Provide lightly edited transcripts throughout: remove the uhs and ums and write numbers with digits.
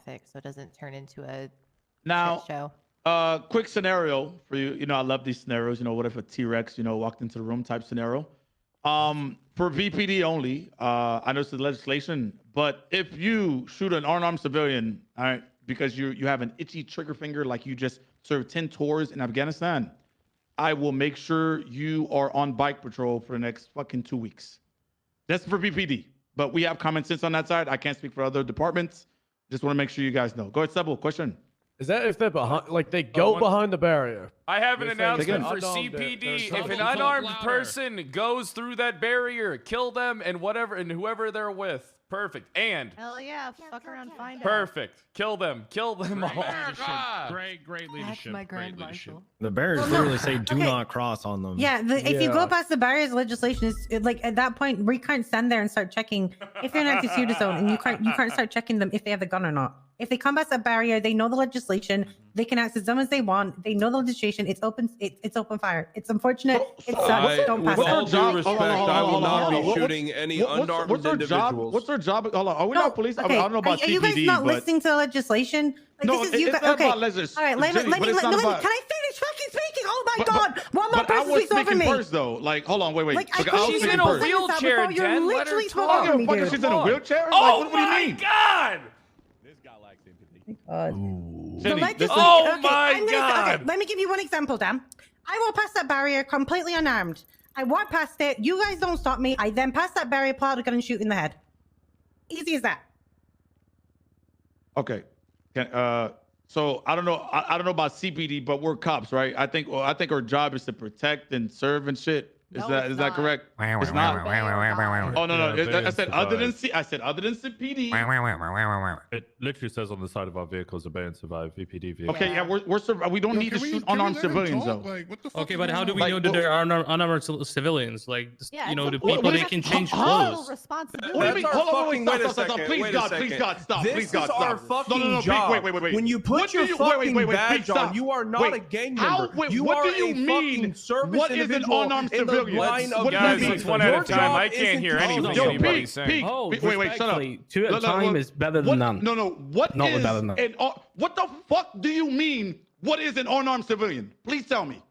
fixed so it doesn't turn into a Now, shit show. Quick scenario for you. You know, I love these scenarios. You know, what if a T-Rex, walked into the room type scenario. For VPD only, I know it's the legislation, but if you shoot an unarmed civilian, all right, because you have an itchy trigger finger, like you just served 10 tours in Afghanistan, I will make sure you are on bike patrol for the next fucking 2 weeks. That's for VPD, but we have common sense on that side. I can't speak for other departments. Just want to make sure you guys know. Go ahead, Sebo. Question. Is that if they're behind, like they go behind the barrier? I have an announcement for unarmed, CPD. there's If an something unarmed louder. person goes through that barrier, kill them and whoever they're with. Perfect. And Hell yeah, fuck around, find out. perfect. Kill them all. Great leadership. My Great grand leadership. marshal. The barriers literally say do not cross on them. Yeah, if you go past the barriers, legislation is like at that point we can't stand there and start checking if they're in an active shooter zone, and you can't start checking them if they have the gun or not. If they come past that barrier, they know the legislation. They can act as dumb as they want. They know the legislation. It's open. It's open fire. It's unfortunate. It sucks. Don't pass With it. all due respect, I will not be shooting any unarmed individuals. What's their job? Hold on. Are we not police? Okay. I don't know about Are you guys CPD, not but listening to the legislation? Like, no, this is you it's guys. not Okay. about legislation. All right. Let me. Jenny, but it's not about- Can I finish fucking speaking? Oh my But- God! One more But I person was speaks over speaking me. first, though. Like, hold on, wait. Like, I Okay, couldn't She's even in a finish this out wheelchair, before you're Jen. Let her literally talk. talking I don't over give a fuck me, if dude. she's in a wheelchair. Oh Like, what do you my mean? God! This guy lacks empathy. The Jenny, legislation- Oh okay, my I'm gonna- God. Okay, let me give you one example, Dan. I walk past that barrier completely unarmed. I walk past it. You guys don't stop me. I then pass that barrier, pull out a gun, and shoot in the head. Easy as that. Okay. So I don't know. I don't know about CPD, but we're cops, right? I think our job is to protect and serve and shit. Is No, that it's is that not. correct? It's not. Oh no. Yeah, I said other than survive. I said other than CPD. It literally says on the side of our vehicles, obey and survive, VPD vehicles. Okay, yeah, we don't need to shoot unarmed civilians though. Like, what the fuck Okay, is but how going do on? we Like, know that well- there are unarmed civilians? Like, Yeah, you know, the it's a- people what they is- can change huh? clothes. Responsibility. What do you mean? That's our Hold on, fucking- wait, wait a stop. second, Please, wait a God, second. please, God, stop. This Please, God, is our stop. fucking No, job. wait. When you put What do your you- fucking wait, badge please on, stop. you are not Wait, a gang how- member. wait, You what are do you a mean? fucking service What is an individual unarmed in the civilian? line of What does Guys, that duty. it's mean? one at Your a time. I job can't isn't hear to anything tell them. anybody's saying. Peak. Oh, Wait, shut up. respectfully, 2 at a Look, time is better than none. No. What Not is better than none. what the fuck do you mean? What is an unarmed civilian? Please tell me.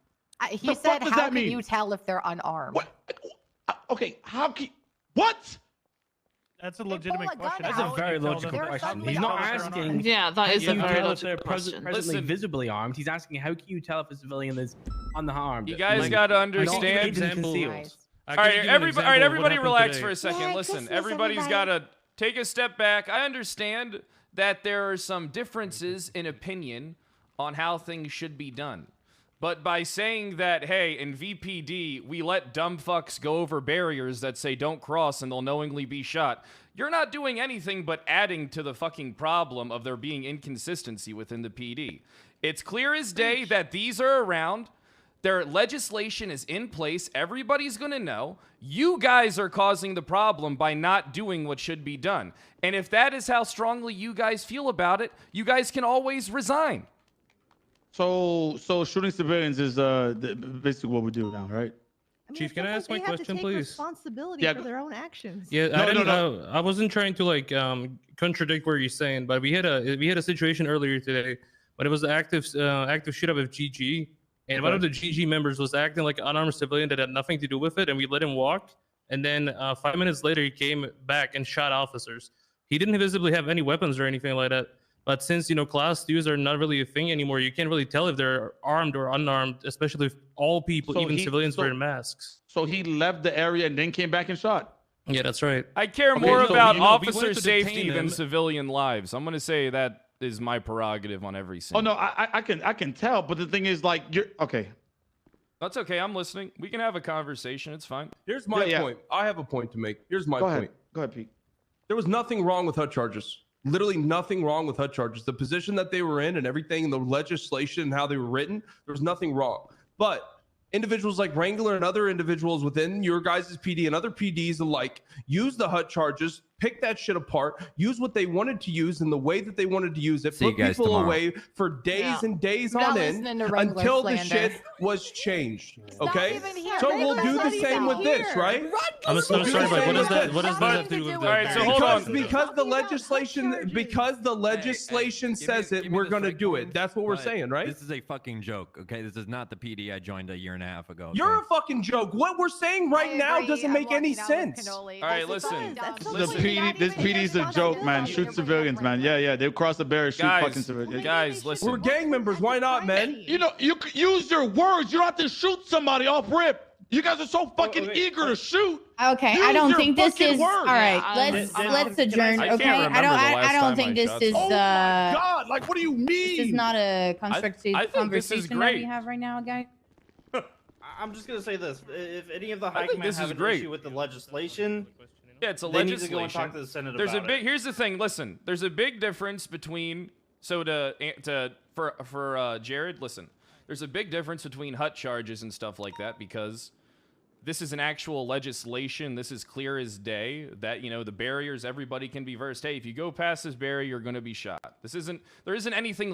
He The said, fuck does how that can mean? you tell if they're unarmed? What? Okay, how can? What? That's a They pull legitimate a gun question. That's a out. very Tell them logical They're question. suddenly He's not unarmed. asking. Yeah, that is How a can you very tell if they're logical question. presently Listen. visibly armed? He's asking, how can you tell if a civilian is unharmed? You guys Like, gotta not understand. concealed. Nice. All right, everybody relax for a second. Listen, everybody's got to take a step back. I understand that there are some differences in opinion on how things should be done. But by saying that, hey, in VPD, we let dumb fucks go over barriers that say don't cross and they'll knowingly be shot, you're not doing anything but adding to the fucking problem of there being inconsistency within the PD. It's clear as day that these are around. Their legislation is in place. Everybody's going to know. You guys are causing the problem by not doing what should be done. And if that is how strongly you guys feel about it, you guys can always resign. So shooting civilians is basically what we do now, right? Chief, can I ask my question, please? Responsibility Yeah, for their own actions. Yeah, No, I didn't. no. I wasn't trying to like contradict what you're saying, but we had a situation earlier today, but it was the active shoot up of GG, and one of the GG members was acting like an unarmed civilian that had nothing to do with it, and we let him walk. And then 5 minutes later, he came back and shot officers. He didn't visibly have any weapons or anything like that. But since, you know, class 2s are not really a thing anymore, you can't really tell if they're armed or unarmed, especially if all people, So even he- civilians, so- wear masks. So he left the area and then came back and shot. Yeah, that's right. I care Okay, more so, about you know, we officer wanted to safety detain than them. civilian lives. I'm going to say that is my prerogative on every scene. Oh no, I can tell, but the thing is, like, you're okay. That's okay. I'm listening. We can have a conversation. It's fine. Here's my Yeah. point. I have a point to make. Here's my Go point. ahead. Go ahead, Pete. There was nothing wrong with HUD charges. Literally nothing wrong with HUD charges. The position that they were in and everything, the legislation and how they were written, there was nothing wrong. But individuals like Wrangler and other individuals within your guys' PD and other PDs alike use the HUD charges, pick that shit apart, use what they wanted to use in the way that they wanted to use it, See you put guys people tomorrow. away for days and days Not on end listening to regular until the slander. shit was changed. Not Okay? even here. So we'll Regular's do the not same even with this, here. right? I'm sorry, but what does that have to do with All right, so hold Because, on. because the legislation says it, we're gonna do it. That's what we're saying, right? This is a fucking joke, okay? This is not the PD I joined a year and a half ago. Okay? You're a fucking joke. What we're saying right now doesn't make any sense. All right, listen. This PD's a joke, man. Shoot civilians, man. Yeah. They cross the barrier, shoot fucking civilians. Guys, listen. We're gang members. Why not, man? You know, you could use your words. You don't have to shoot somebody off rip. You guys are so fucking eager to shoot. Okay, Use I don't your think this fucking is words. all right. Let's adjourn. I can't Okay, remember I the last don't time think I this shot is Oh my God! Like, what do you mean? this is not a constructive I think this is conversation that we great. have right now, guys. I'm just gonna say this: if any of the I high think command this have is an great. issue with the legislation, Yeah, it's a they need to legislation. go and talk to the Senate There's about a big. it. Here's the thing. Listen, there's a big difference between for Jared. Listen, there's a big difference between hut charges and stuff like that because this is an actual legislation. This is clear as day that, you know, the barriers, everybody can be versed. Hey, if you go past this barrier, you're going to be shot. There isn't anything